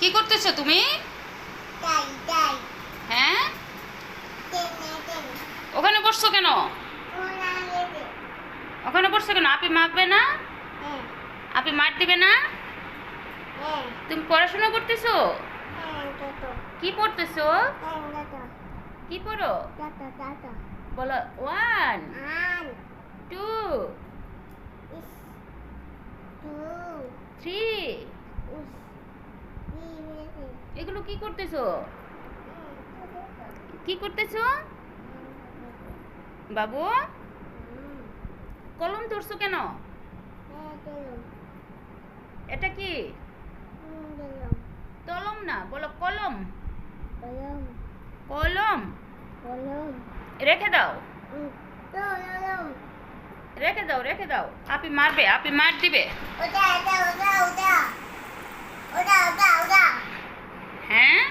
কি করতেছো তুমি? হ্যাঁ, ওখানে বসছো কেন? ওখানে বসছো কেন? আপনি মারবে না? আপনি মার দিবে না? তুমি পড়াশোনা করতেছো? কি পড়তেছো? কি পড়ো? বলো। 1 2 3। এগুলো কি করতেছো? কি করতেছো বাবু? কলম ধরছো কেন? এটা কি? কলম না, বলো কলম। কলম রেখে দাও, রেখে দাও, রেখে দাও। আপনি মারবে, আপনি মার দিবে। হ্যাঁ,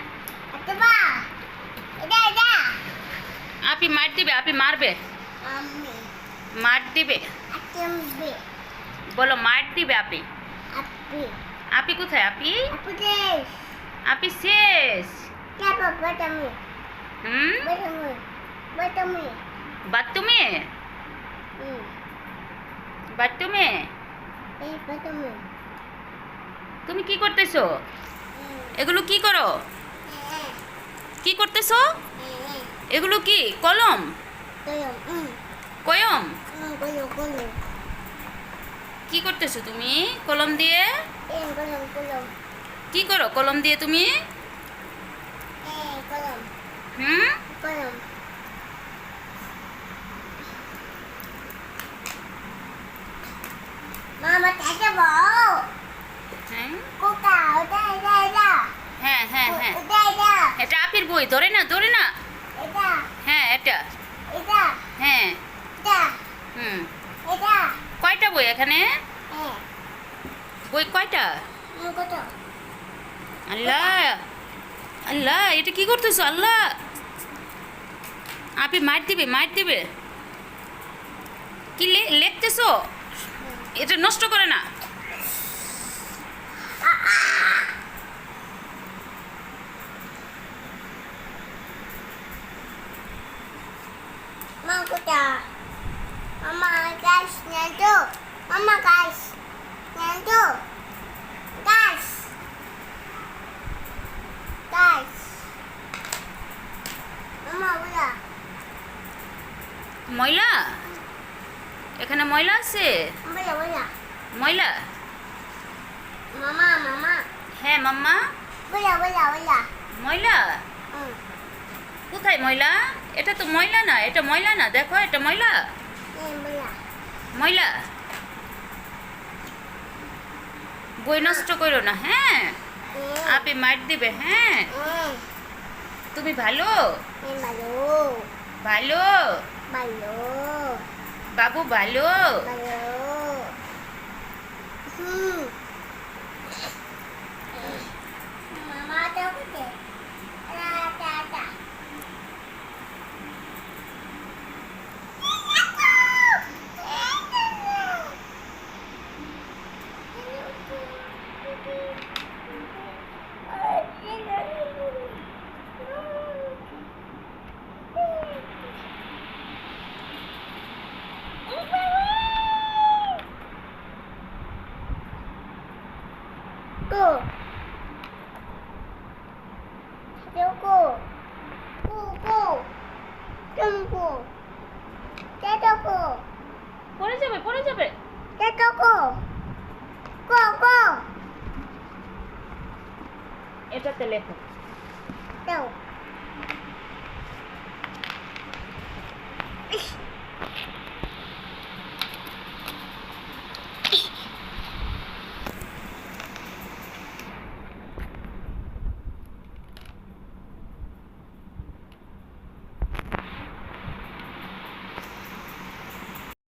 আপনি মার দিবে, আপনি মারবে, মার দিবে। বলো মার দিবে আপনি। আপনি কোথায়? আপনি আপনি শেষ। হুম, বাথরুমে? বাথরুমে? তুমি কি করতেছো? এগুলো কি করো? কি করতেছো? এগুলো কি? কলম? কয়ম? কি করতেছো তুমি কলম দিয়ে? কি করো কলম দিয়ে তুমি? হুম, হ্যাঁ, হ্যাঁ, হ্যাঁ, হ্যাঁ। এটা আপির বই, ধরে না, ধরে না। হ্যাঁ, এটা। হ্যাঁ। হুম, কয়টা বই এখানে? বই কয়টা? আল্লাহ, আল্লাহ, এটা কি করতেছো? আল্লাহ, আপনি মার দিবে, মার দিবে। কি লিখতেছো? এটা নষ্ট করে না। Mama guys, nyantu. Mama guys, nyantu. Guys. Guys. Mama bola. ময়লা? এখানে ময়লা আছে? Bola. ময়লা? Mama. হ্যাঁ মাম্মা। Bola. ময়লা? কোথায় ময়লা? এটা তো ময়লা না, এটা ময়লা না, দেখো এটা ময়লা। Bola. ময়লা। বই নষ্ট করো না, হ্যাঁ? আপনি মার দিবে, হ্যাঁ? তুমি ভালো? ভালো? বাবু ভালো? Mama tahu ke? Ada. Go. Go. Tunggu. Go. পড়ে যাবে, পড়ে যাবে। Go. এটাতে লেখো। Go.